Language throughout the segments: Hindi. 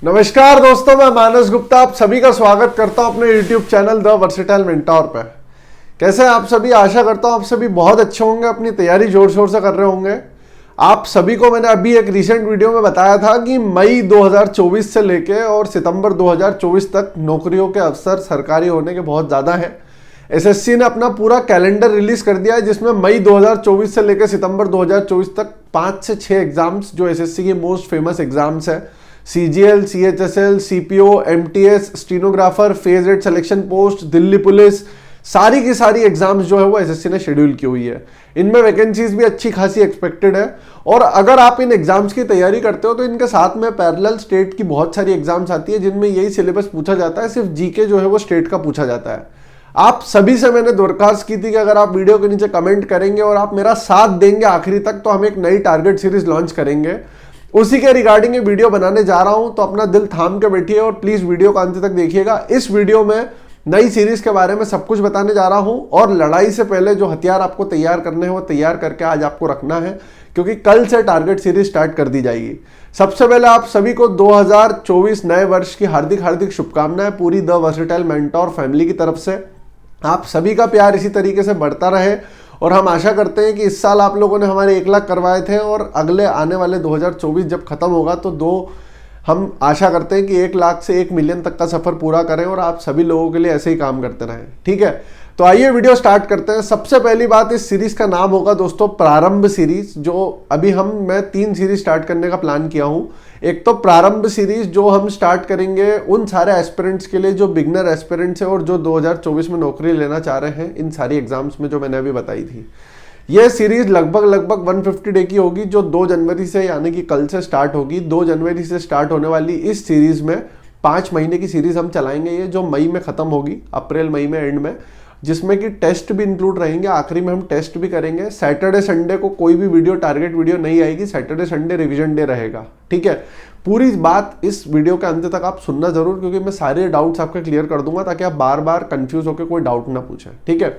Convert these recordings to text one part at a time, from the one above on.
नमस्कार दोस्तों, मैं मानस गुप्ता आप सभी का स्वागत करता हूं अपने YouTube channel the versatile mentor पर। कैसे हैं आप सभी? आशा करता हूं आप सभी बहुत अच्छे होंगे, अपनी तैयारी जोर शोर से कर रहे होंगे। आप सभी को मैंने अभी एक रिसेंट वीडियो में बताया था कि मई 2024 से लेके और सितंबर 2024 तक नौकरियों के अवसर सरकारी होने के बहुत ज़्यादा हैं। एसएससी ने अपना पूरा कैलेंडर रिलीज कर दिया है, जिसमें मई 2024 से लेकर सितंबर 2024 तक 5 से 6 एग्जाम्स जो एसएससी के मोस्ट फेमस एग्जाम्स है, CGL, CHSL, CPO, MTS, stenographer, phase 8 selection post, Delhi police, सारी की सारी एग्जाम्स जो है वो एसएससी ने शेड्यूल की हुई है। इनमें वैकेंसीज भी अच्छी खासी एक्सपेक्टेड है। और अगर आप इन एग्जाम्स की तैयारी करते हो तो इनके साथ में पैरेलल स्टेट की बहुत सारी एग्जाम्स आती है, जिनमें यही सिलेबस पूछा जाता है, सिर्फ जीके जो है वो स्टेट का पूछा जाता है। आप सभी से मैंने दरखास्त की थी कि अगर आप वीडियो के नीचे कमेंट करेंगे और आप मेरा साथ देंगे आखिरी तक, तो हम एक नई टारगेट सीरीज लॉन्च करेंगे। उसी के रिगार्डिंग ये वीडियो बनाने जा रहा हूं, तो अपना दिल थाम के बैठिए और प्लीज वीडियो को अंत तक देखिएगा। इस वीडियो में नई सीरीज के बारे में सब कुछ बताने जा रहा हूं, और लड़ाई से पहले जो हथियार आपको तैयार करने हैं वो तैयार करके आज आपको रखना है, क्योंकि कल से टारगेट सीरीज स्टार्ट कर दी जाएगी। सबसे पहले आप सभी को 2024 नए वर्ष की हार्दिक हार्दिक शुभकामनाएं पूरी द वर्सेटाइल मेंटोर फैमिली की तरफ से। आप सभी का प्यार इसी तरीके से बढ़ता रहे, और हम आशा करते हैं कि इस साल आप लोगों ने हमारे 1 लाख करवाए थे, और अगले आने वाले 2024 जब खत्म होगा तो हम आशा करते हैं कि 1 लाख से 1 मिलियन तक का सफर पूरा करें, और आप सभी लोगों के लिए ऐसे ही काम करते रहें। ठीक है, तो आइए वीडियो स्टार्ट करते हैं। सबसे पहली बात, इस सीरीज का नाम होगा दोस्तों प्रारंभ सीरीज। जो अभी मैं 3 सीरीज स्टार्ट करने का प्लान किया हूं। एक तो प्रारंभ सीरीज जो हम स्टार्ट करेंगे उन सारे एस्पिरेंट्स के लिए जो बिगनर एस्पिरेंट्स हैं और जो 2024 में नौकरी लेना चाह रहे हैं इन सारी एग्जाम्स में, जो मैंने अभी बताई थी। यह सीरीज लगभग 150 डे की होगी, जो 2 जनवरी से यानी कि कल से स्टार्ट होगी। 2 जनवरी से स्टार्ट होने वाली इस सीरीज में 5 महीने की सीरीज हम चलाएंगे, ये जो मई में खत्म होगी, अप्रैल मई में एंड में, जिसमें कि टेस्ट भी इंक्लूड रहेंगे। आखिरी में हम टेस्ट भी करेंगे। सैटरडे संडे को कोई भी वीडियो टारगेट वीडियो नहीं आएगी, सैटरडे संडे रिवीजन डे रहेगा। ठीक है, पूरी बात इस वीडियो के अंत तक आप सुनना जरूर, क्योंकि मैं सारे डाउट्स आपके क्लियर कर दूंगा, ताकि आप बार बार कंफ्यूज होकर कोई डाउट ना पूछें। ठीक है,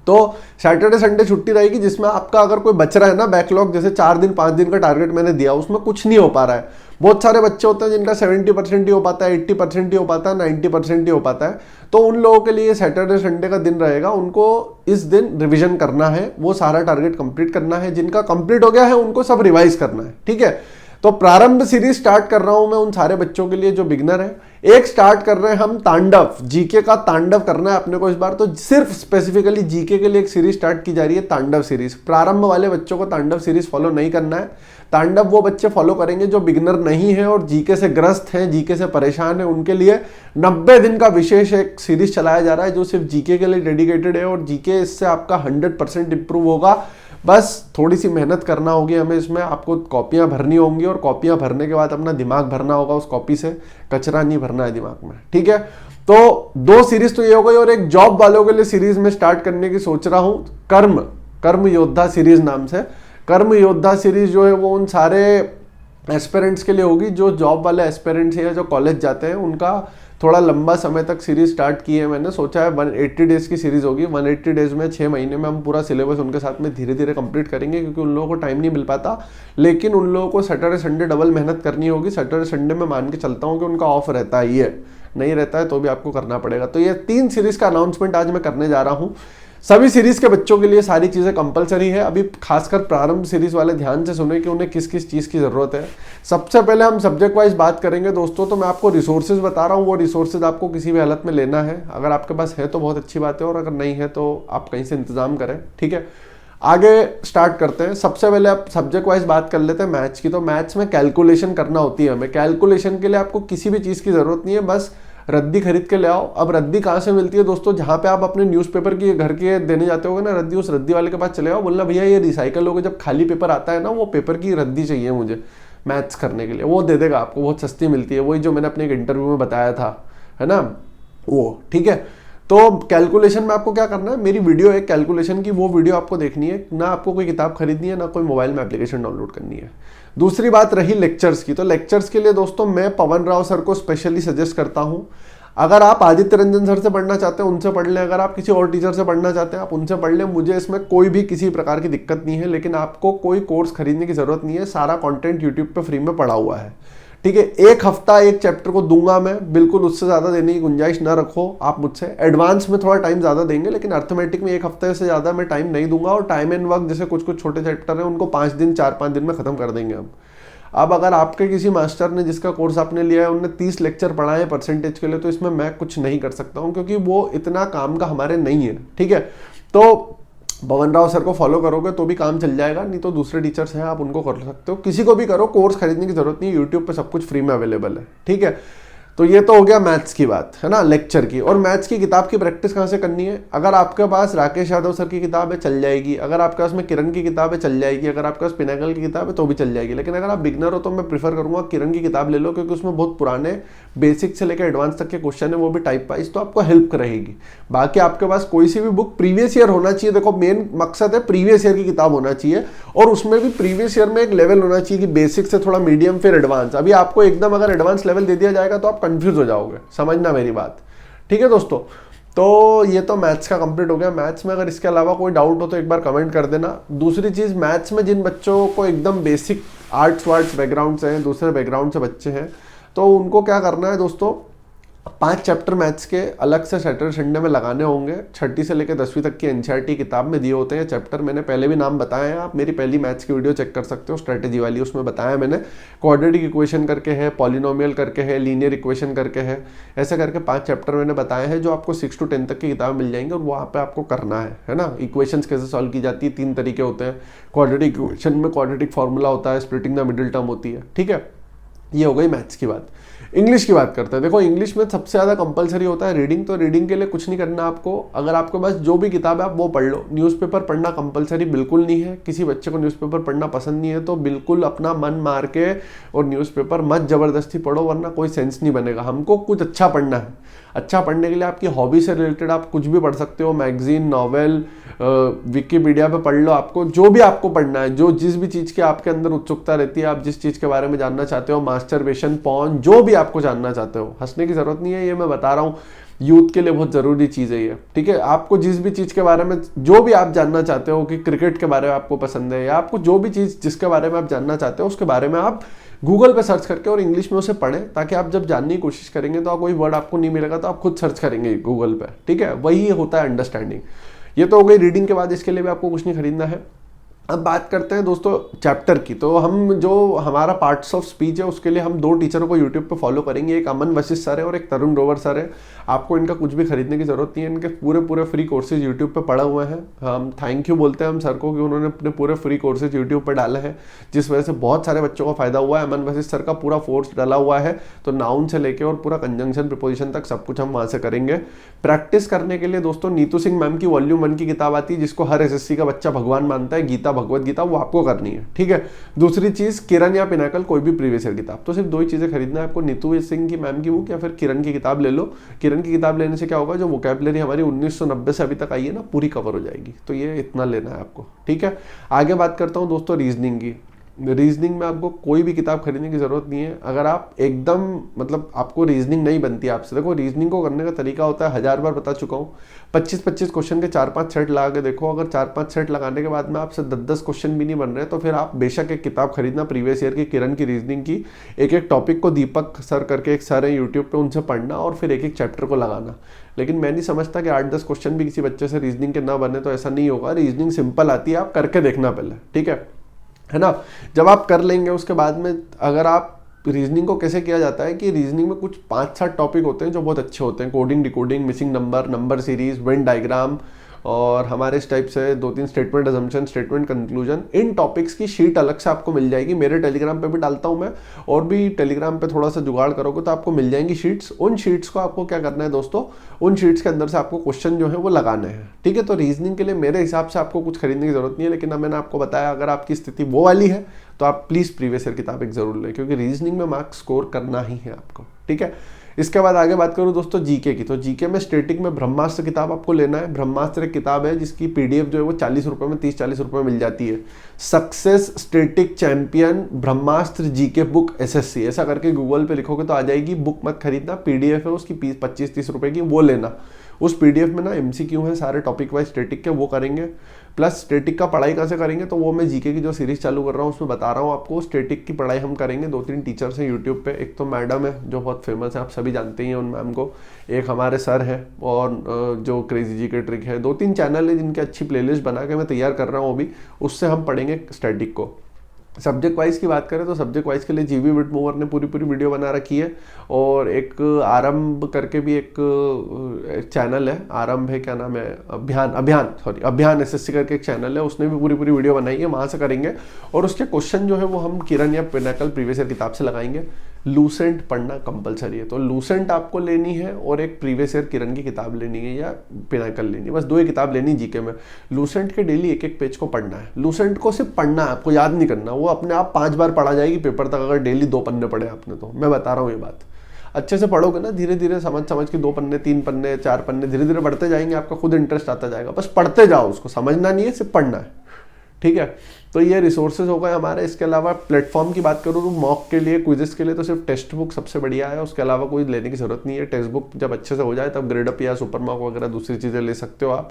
तो सैटरडे संडे छुट्टी रहेगी, जिसमें आपका अगर कोई बच रहा है ना बैकलॉग, जैसे 4 दिन 5 दिन का टारगेट मैंने दिया, उसमें कुछ नहीं हो पा रहा है। बहुत सारे बच्चे होते हैं जिनका 70% ही हो पाता है, 80% ही हो पाता है, 90% ही हो पाता है। तो उन लोगों के लिए सैटरडे संडे का दिन रहेगा, उनको इस दिन रिवीजन करना है, वो सारा टारगेट कंप्लीट करना है। जिनका कंप्लीट हो गया है उनको सब रिवाइज करना है। ठीक है, तो प्रारंभ सीरीज स्टार्ट कर रहा हूं मैं उन सारे बच्चों के लिए जो बिगनर है। एक स्टार्ट कर रहे हैं हम तांडव, जीके का तांडव करना है अपने को इस बार, तो सिर्फ स्पेसिफिकली जीके के लिए एक सीरीज स्टार्ट की जा रही है, तांडव सीरीज। प्रारंभ वाले बच्चों को तांडव सीरीज फॉलो नहीं करना है। तांडव वो बच्चे फॉलो करेंगे जो बिगनर नहीं है और जीके से ग्रस्त हैं, जीके से परेशान है। उनके लिए 90 दिन का विशेष एक सीरीज चलाया जा रहा है, जो सिर्फ जीके के लिए डेडिकेटेड है, और जीके इससे आपका 100% इंप्रूव होगा। बस थोड़ी सी मेहनत करना होगी हमें इसमें। आपको कॉपियां भरनी होंगी, और कॉपियां भरने के बाद अपना दिमाग भरना होगा उस कॉपी से, कचरा नहीं भरना है दिमाग में। ठीक है, तो 2 सीरीज तो ये हो गई, और एक जॉब वालों के लिए सीरीज में स्टार्ट करने की सोच रहा हूं, कर्म योद्धा सीरीज नाम से। कर्म योद्धा सीरीज जो है वो उन सारे एस्पिरेंट्स के लिए होगी जो जॉब वाले एस्पिरेंट्स हैं या जो कॉलेज जाते हैं। उनका थोड़ा लंबा समय तक सीरीज स्टार्ट की है मैंने, सोचा है 180 डेज की सीरीज होगी। 180 डेज में 6 महीने में हम पूरा सिलेबस उनके साथ में धीरे धीरे कंप्लीट करेंगे, क्योंकि उन लोगों को टाइम नहीं मिल पाता। लेकिन उन लोगों को सैटरडे संडे डबल मेहनत करनी होगी। सैटरडे संडे में मान के चलता हूँ कि उनका ऑफ रहता ही है, नहीं रहता है तो भी आपको करना पड़ेगा। तो ये 3 सीरीज का अनाउंसमेंट आज मैं करने जा रहा हूँ। सभी सीरीज के बच्चों के लिए सारी चीजें कंपलसरी है। अभी खासकर प्रारंभ सीरीज वाले ध्यान से सुने कि उन्हें किस किस चीज की जरूरत है। सबसे पहले हम सब्जेक्ट वाइज बात करेंगे दोस्तों, तो मैं आपको रिसोर्सेज बता रहा हूँ। वो रिसोर्सेज आपको किसी भी हालत में लेना है। अगर आपके पास है तो बहुत अच्छी बात है, और अगर नहीं है तो आप कहीं से इंतजाम करें। ठीक है, आगे स्टार्ट करते हैं। सबसे पहले आप सब्जेक्ट वाइज बात कर लेते हैं मैथ्स की। तो मैथ्स में कैलकुलेशन करना होती है हमें। कैलकुलेशन के लिए आपको किसी भी चीज की जरूरत नहीं है, बस रद्दी खरीद के ले आओ। अब रद्दी कहाँ से मिलती है दोस्तों? जहाँ पे आप अपने न्यूज़पेपर की घर के देने जाते होगे ना रद्दी, उस रद्दी वाले के पास चले आओ, बोलना भैया ये रिसाइकल होगा, जब खाली पेपर आता है ना वो पेपर की रद्दी चाहिए मुझे मैथ्स करने के लिए। वो दे देगा आपको, बहुत सस्ती मिलती है, वही जो मैंने अपने एक इंटरव्यू में बताया था, है ना वो। ठीक है, तो कैलकुलेशन में आपको क्या करना है, मेरी वीडियो है कैलकुलेशन की, वो वीडियो आपको देखनी है ना। आपको कोई किताब खरीदनी है ना कोई मोबाइल में एप्लीकेशन डाउनलोड करनी है। दूसरी बात रही लेक्चर्स की। तो लेक्चर्स के लिए दोस्तों मैं पवन राव सर को स्पेशली सजेस्ट करता हूं। अगर आप आदित्य रंजन सर से पढ़ना चाहते हैं उनसे पढ़ लें, अगर आप किसी और टीचर से पढ़ना चाहते हैं आप उनसे पढ़ लें। मुझे इसमें कोई भी किसी प्रकार की दिक्कत नहीं है, लेकिन आपको कोई कोर्स खरीदने की जरूरत नहीं है। सारा कंटेंट यूट्यूब पे फ्री में पड़ा हुआ है। ठीक है। एक हफ्ता एक चैप्टर को दूंगा मैं, बिल्कुल उससे ज़्यादा देने की गुंजाइश ना रखो आप मुझसे। एडवांस में थोड़ा टाइम ज़्यादा देंगे, लेकिन अर्थमेटिक में एक हफ्ते से ज़्यादा मैं टाइम नहीं दूंगा। और टाइम एंड वर्क जैसे कुछ कुछ छोटे चैप्टर हैं उनको 5 दिन 4-5 दिन में ख़त्म कर देंगे हम। अब अगर आपके किसी मास्टर ने, जिसका कोर्स आपने लिया है, उन्होंने 30 लेक्चर पढ़ाए हैं परसेंटेज के लिए, तो इसमें मैं कुछ नहीं कर सकता हूँ, क्योंकि वो इतना काम का हमारे नहीं है। ठीक है, तो पवन राव सर को फॉलो करोगे तो भी काम चल जाएगा, नहीं तो दूसरे टीचर्स हैं आप उनको कर सकते हो। किसी को भी करो, कोर्स खरीदने की जरूरत नहीं है, यूट्यूब पे सब कुछ फ्री में अवेलेबल है। ठीक है, तो ये तो हो गया मैथ्स की बात, है ना, लेक्चर की। और मैथ्स की किताब की प्रैक्टिस कहाँ से करनी है? अगर आपके पास राकेश यादव सर की किताब है चल जाएगी, अगर आपके पास में किरण की किताब है चल जाएगी, अगर आपके पास पिनाकल की किताब है तो भी चल जाएगी। लेकिन अगर आप बिगनर हो तो मैं प्रीफर करूंगा किरण की किताब ले लो, क्योंकि उसमें बहुत पुराने बेसिक से लेकर एडवांस तक के क्वेश्चन है, वो भी टाइप वाइज, तो आपको हेल्प रहेगी। बाकी आपके पास कोई सी भी बुक प्रीवियस ईयर होना चाहिए। देखो मेन मकसद है प्रीवियस ईयर की किताब होना चाहिए, और उसमें भी प्रीवियस ईयर में एक लेवल होना चाहिए कि बेसिक से थोड़ा मीडियम फिर एडवांस। अभी आपको एकदम अगर एडवांस लेवल दे दिया जाएगा तो आप कंफ्यूज हो जाओगे, समझना मेरी बात। ठीक है दोस्तों, तो ये तो मैथ्स का कंप्लीट हो गया। मैथ्स में अगर इसके अलावा कोई डाउट हो तो एक बार कमेंट कर देना। दूसरी चीज़, मैथ्स में जिन बच्चों को एकदम बेसिक आर्ट्स वार्ट्स बैकग्राउंड से हैं, दूसरे बैकग्राउंड से बच्चे हैं, तो उनको क्या करना है दोस्तों, 5 चैप्टर मैथ्स के अलग से सैटरडे संडे में लगाने होंगे। 6ठी से लेकर 10वीं तक की एनसीईआरटी किताब में दिए होते हैं चैप्टर। मैंने पहले भी नाम बताए हैं, आप मेरी पहली मैथ्स की वीडियो चेक कर सकते हो, स्ट्रेटेजी वाली, उसमें बताया मैंने। क्वाड्रेटिक इक्वेशन करके है, पॉलिनोमियल करके है, लीनियर इक्वेशन करके है, ऐसे करके 5 चैप्टर मैंने बताए हैं जो आपको 6 to 10 तक की किताब मिल जाएंगे, और वहाँ पर आपको करना है ना। इक्वेशंस कैसे सॉल्व की जाती है, 3 तरीके होते हैं। क्वाड्रेटिक इक्वेशन में क्वाड्रेटिक फॉर्मूला होता है, स्प्लिटिंग द मिडिल टर्म होती है। ठीक है, ये हो गई मैथ्स की बात। इंग्लिश की बात करते हैं। देखो इंग्लिश में सबसे ज़्यादा कंपलसरी होता है रीडिंग। तो रीडिंग के लिए कुछ नहीं करना आपको, अगर आपके पास जो भी किताब है आप वो पढ़ लो। न्यूज़पेपर पढ़ना कंपलसरी बिल्कुल नहीं है। किसी बच्चे को न्यूज़पेपर पढ़ना पसंद नहीं है तो बिल्कुल अपना मन मार के और न्यूज़पेपर मत ज़बरदस्ती पढ़ो, वरना कोई सेंस नहीं बनेगा। हमको कुछ अच्छा पढ़ना है। अच्छा पढ़ने के लिए आपकी हॉबी से रिलेटेड आप कुछ भी पढ़ सकते हो, मैगजीन, नॉवेल, विकिपीडिया पे पढ़ लो। आपको जो भी आपको पढ़ना है, जो जिस भी चीज़ की आपके अंदर उत्सुकता रहती है, आप जिस चीज़ के बारे में जानना चाहते हो, मास्टरबेशन, पॉर्न, जो भी आपको जानना चाहते हो, हंसने की जरूरत नहीं है, ये मैं बता रहा हूँ, यूथ के लिए बहुत ज़रूरी चीज़ है ये। ठीक है, आपको जिस भी चीज़ के बारे में, जो भी आप जानना चाहते हो, कि क्रिकेट के बारे में आपको पसंद है, या आपको जो भी चीज़ जिसके बारे में आप जानना चाहते हो उसके बारे में आप गूगल पे सर्च करके और इंग्लिश में उसे पढ़ें, ताकि आप जब जानने की कोशिश करेंगे तो कोई वर्ड आपको नहीं मिलेगा तो आप खुद सर्च करेंगे गूगल पे। ठीक है, वही होता है अंडरस्टैंडिंग। ये तो हो गई रीडिंग के बाद, इसके लिए भी आपको कुछ नहीं खरीदना है। अब बात करते हैं दोस्तों चैप्टर की। तो हम जो हमारा पार्ट्स ऑफ स्पीच है उसके लिए हम 2 टीचरों को यूट्यूब पे फॉलो करेंगे, एक अमन वशिष्ठ सर है और एक तरुण ग्रोवर सर है। आपको इनका कुछ भी खरीदने की जरूरत नहीं है, इनके पूरे फ्री कोर्सेज यूट्यूब पे पड़े हुए हैं। हम थैंक यू बोलते हैं हम सर को कि उन्होंने अपने पूरे फ्री कोर्सेज यूट्यूब पर डाले हैं, जिस वजह से बहुत सारे बच्चों को फायदा हुआ है। अमन वशिष्ठ सर का पूरा फोर्स डाला हुआ है, तो नाउन से लेके और पूरा कंजंक्शन प्रिपोजिशन तक सब कुछ हम वहाँ से करेंगे। प्रैक्टिस करने के लिए दोस्तों नीतू सिंह मैम की वॉल्यूम 1 की किताब आती है, जिसको हर एसएससी का बच्चा भगवान मानता है, गीता, भगवत गीता, वो आपको करनी है। ठीक है, दूसरी चीज किरण या पिनाकल, कोई भी प्रीवियस ईयर किताब। तो सिर्फ 2 ही चीजें खरीदना है आपको, नीतू सिंह की मैम की बुक या फिर किरण की किताब ले लो। किरण की किताब लेने से क्या होगा, जो वोकैबुलरी हमारी 1990 से अभी तक आई है ना, पूरी कवर हो जाएगी। तो ये इतना लेना है आपको। ठीक है, आगे बात करता हूँ दोस्तों रीजनिंग की। रीजनिंग में आपको कोई भी किताब खरीदने की जरूरत नहीं है। अगर आप एकदम मतलब आपको रीजनिंग नहीं बनती आपसे, देखो रीजनिंग को करने का तरीका होता है, 1000 बार बता चुका हूँ। 25-25 क्वेश्चन के 4-5 सेट लगा के देखो। अगर 4-5 सेट लगाने के बाद में आपसे 10-10 क्वेश्चन भी नहीं बन रहे, तो फिर आप बेशक एक किताब खरीदना प्रीवियस ईयर की, किरण की रीजनिंग की। एक टॉपिक को दीपक सर करके एक सर है यूट्यूब पे, उनसे पढ़ना और फिर एक चैप्टर को लगाना। लेकिन मैं नहीं समझता कि 8-10 क्वेश्चन भी किसी बच्चे से रीजनिंग के ना बने, तो ऐसा नहीं होगा। रीजनिंग सिंपल आती है, आप करके देखना पहले। ठीक है ना। जब आप कर लेंगे उसके बाद में, अगर आप रीजनिंग को कैसे किया जाता है कि रीजनिंग में कुछ 5-7 टॉपिक होते हैं जो बहुत अच्छे होते हैं, coding, decoding, missing number, number series, Venn diagram, और हमारे इस टाइप से 2-3 स्टेटमेंट अजम्पशन, स्टेटमेंट कंक्लूजन। इन टॉपिक्स की शीट अलग से आपको मिल जाएगी, मेरे टेलीग्राम पे भी डालता हूँ मैं, और भी टेलीग्राम पे थोड़ा सा जुगाड़ करोगे तो आपको मिल जाएंगी शीट्स। उन शीट्स को आपको क्या करना है दोस्तों, उन शीट्स के अंदर से आपको क्वेश्चन जो है वो लगाने हैं। ठीक है, तो रीजनिंग के लिए मेरे हिसाब से आपको कुछ खरीदने की जरूरत नहीं है। लेकिन अब मैंने आपको बताया, अगर आपकी स्थिति वो वाली है तो आप प्लीज़ प्रीवियस ईयर किताब एक जरूर लें, क्योंकि रीजनिंग में मार्क्स स्कोर करना ही है आपको। ठीक है, इसके बाद आगे बात करूं दोस्तों जीके की। तो जीके में स्टैटिक में ब्रह्मास्त्र किताब आपको लेना है। ब्रह्मास्त्र एक किताब है जिसकी पीडीएफ जो है वो 40 रुपये में, 30-40 रुपये में मिल जाती है। सक्सेस स्टैटिक चैंपियन ब्रह्मास्त्र जीके बुक एसएससी, ऐसा करके गूगल पे लिखोगे तो आ जाएगी। बुक मत खरीदना, पीडीएफ है उसकी 25-30 रुपये की, वो लेना। उस पीडीएफ में ना एमसीक्यू है सारे टॉपिक वाइज स्टैटिक के, वो करेंगे। प्लस स्टैटिक का पढ़ाई कैसे करेंगे तो वो मैं जीके की जो सीरीज चालू कर रहा हूँ उसमें बता रहा हूँ आपको। स्टैटिक की पढ़ाई हम करेंगे, 2-3 टीचर्स हैं यूट्यूब पे। एक तो मैडम है जो बहुत फेमस है, आप सभी जानते ही हैं उन मैम को। एक हमारे सर है, और जो क्रेजी जी के ट्रिक है। 2-3 चैनल है जिनकी अच्छी प्लेलिस्ट बना के मैं तैयार कर रहा हूँ अभी, उससे हम पढ़ेंगे स्टैटिक को। सब्जेक्ट वाइज की बात करें तो सब्जेक्ट वाइज के लिए जीवी विट मूवर ने पूरी वीडियो बना रखी है। और एक आरंभ करके भी एक चैनल है, आरंभ है, क्या नाम है, अभियान एसएससी करके एक चैनल है, उसने भी पूरी वीडियो बनाई है, वहाँ से करेंगे। और उसके क्वेश्चन जो है वो हम किरण या पिनाकल प्रीवियस ईयर किताब से लगाएंगे। लूसेंट पढ़ना कंपलसरी है, तो लूसेंट आपको लेनी है और एक प्रीवियस ईयर किरण की किताब लेनी है या पिनाकल लेनी है, बस 2 ही किताब लेनी जीके में। लूसेंट के डेली एक पेज को पढ़ना है। लूसेंट को सिर्फ पढ़ना है, आपको याद नहीं करना, वो अपने आप 5 बार पढ़ा जाएगी पेपर तक, अगर डेली 2 पन्ने पढ़े आपने तो। मैं बता रहा हूँ ये बात, अच्छे से पढ़ोगे ना, धीरे धीरे समझ के 2 पन्ने 3 पन्ने 4 पन्ने धीरे धीरे बढ़ते जाएंगे, आपका खुद इंटरेस्ट आता जाएगा। बस पढ़ते जाओ, उसको समझना नहीं है, सिर्फ पढ़ना है, ठीक है। तो ये रिसोर्सेज हो गए हमारे। इसके अलावा प्लेटफॉर्म की बात करूँ तो मॉक के लिए, क्विजेस के लिए तो सिर्फ टेक्स्ट बुक सबसे बढ़िया है, उसके अलावा कोई लेने की जरूरत नहीं है। टेक्स्ट बुक जब अच्छे से हो जाए तब ग्रेड अप या सुपर मॉक वगैरह दूसरी चीज़ें ले सकते हो आप,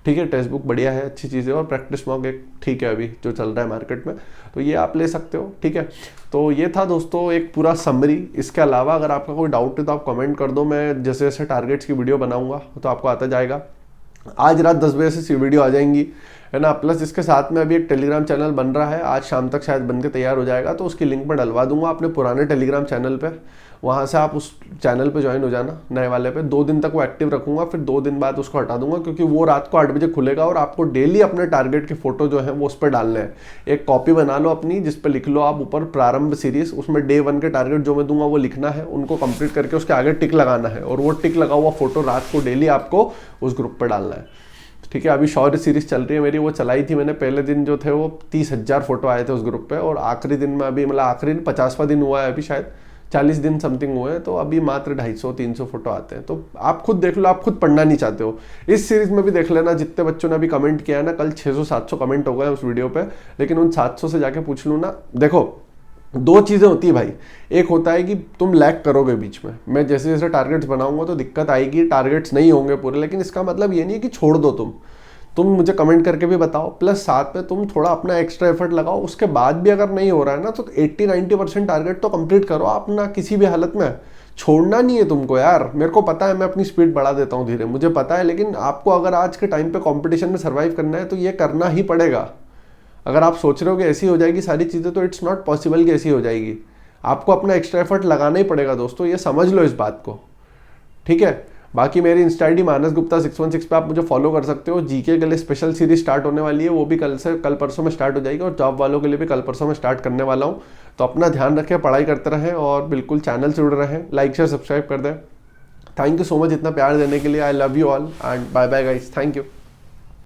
ठीक है। टेक्स्ट बुक बढ़िया है, अच्छी चीज़ है। और प्रैक्टिस मॉक एक ठीक है अभी जो चल रहा है मार्केट में, तो ये आप ले सकते हो, ठीक है। तो ये था दोस्तों एक पूरा समरी। इसके अलावा अगर आपका कोई डाउट है तो आप कमेंट कर दो, मैं जैसे जैसे टारगेट्स की वीडियो बनाऊंगा तो आपको आता जाएगा। आज रात 10 बजे से वीडियो आ जाएंगी, है ना। प्लस इसके साथ में अभी एक टेलीग्राम चैनल बन रहा है, आज शाम तक शायद बन के तैयार हो जाएगा, तो उसकी लिंक मैं डलवा दूंगा अपने पुराने टेलीग्राम चैनल पे। वहाँ से आप उस चैनल पे ज्वाइन हो जाना, नए वाले पे। 2 दिन तक वो एक्टिव रखूंगा, फिर 2 दिन बाद उसको हटा दूंगा, क्योंकि वो रात को 8 बजे खुलेगा। और आपको डेली अपने टारगेट के फोटो जो है वो उस पर डालने हैं। एक कॉपी बना लो अपनी, जिस पे लिख लो आप ऊपर प्रारंभ सीरीज, उसमें डे 1 के टारगेट जो मैं दूंगा वो लिखना है, उनको कंप्लीट करके उसके आगे टिक लगाना है, और वो टिक लगा हुआ फोटो रात को डेली आपको उस ग्रुप पर डालना है, ठीक है। अभी शौर्य सीरीज चल रही है मेरी, वो चलाई थी मैंने। पहले दिन जो थे वो 30,000 फोटो आए थे उस ग्रुप पे, और आखिरी दिन में अभी, मतलब आखिरी 50वां दिन हुआ है अभी, शायद 40 दिन समथिंग हुए हैं, तो अभी मात्र 250-300 फोटो आते हैं। तो आप खुद देख लो, आप खुद पढ़ना नहीं चाहते हो, इस सीरीज में भी देख लेना। जितने बच्चों ने अभी कमेंट किया है ना, कल 600-700 कमेंट हो गए उस वीडियो पे, लेकिन उन 700 से जाके पूछ लूँ ना। देखो 2 चीज़ें होती है भाई, एक होता है कि तुम लैग करोगे बीच में, मैं जैसे जैसे टारगेट्स बनाऊंगा तो दिक्कत आएगी, टारगेट्स नहीं होंगे पूरे, लेकिन इसका मतलब ये नहीं है कि छोड़ दो तुम मुझे कमेंट करके भी बताओ, प्लस साथ में तुम थोड़ा अपना एक्स्ट्रा एफर्ट लगाओ। उसके बाद भी अगर नहीं हो रहा है ना, तो 80-90% टारगेट तो कंप्लीट करो आप ना, किसी भी हालत में छोड़ना नहीं है तुमको यार। मेरे को पता है, मैं अपनी स्पीड बढ़ा देता हूँ धीरे, मुझे पता है, लेकिन आपको अगर आज के टाइम पे कंपटीशन में सर्वाइव करना है तो ये करना ही पड़ेगा। अगर आप सोच रहे हो कि ऐसी हो जाएगी सारी चीज़ें, तो इट्स नॉट पॉसिबल कि ऐसी हो जाएगी। आपको अपना एक्स्ट्रा एफर्ट लगाना ही पड़ेगा दोस्तों, ये समझ लो इस बात को, ठीक है। बाकी मेरी इंस्टा आईडी मानस गुप्ता 616 पे आप मुझे फॉलो कर सकते हो। जीके के लिए स्पेशल सीरीज स्टार्ट होने वाली है, वो भी कल परसों में स्टार्ट हो जाएगी, और जॉब वालों के लिए भी कल परसों में स्टार्ट करने वाला हूँ। तो अपना ध्यान रखें, पढ़ाई करते रहें, और बिल्कुल चैनल से जुड़े रहें, लाइक शेयर सब्सक्राइब कर दें। थैंक यू सो मच इतना प्यार देने के लिए। I love you all and bye bye guys, thank you.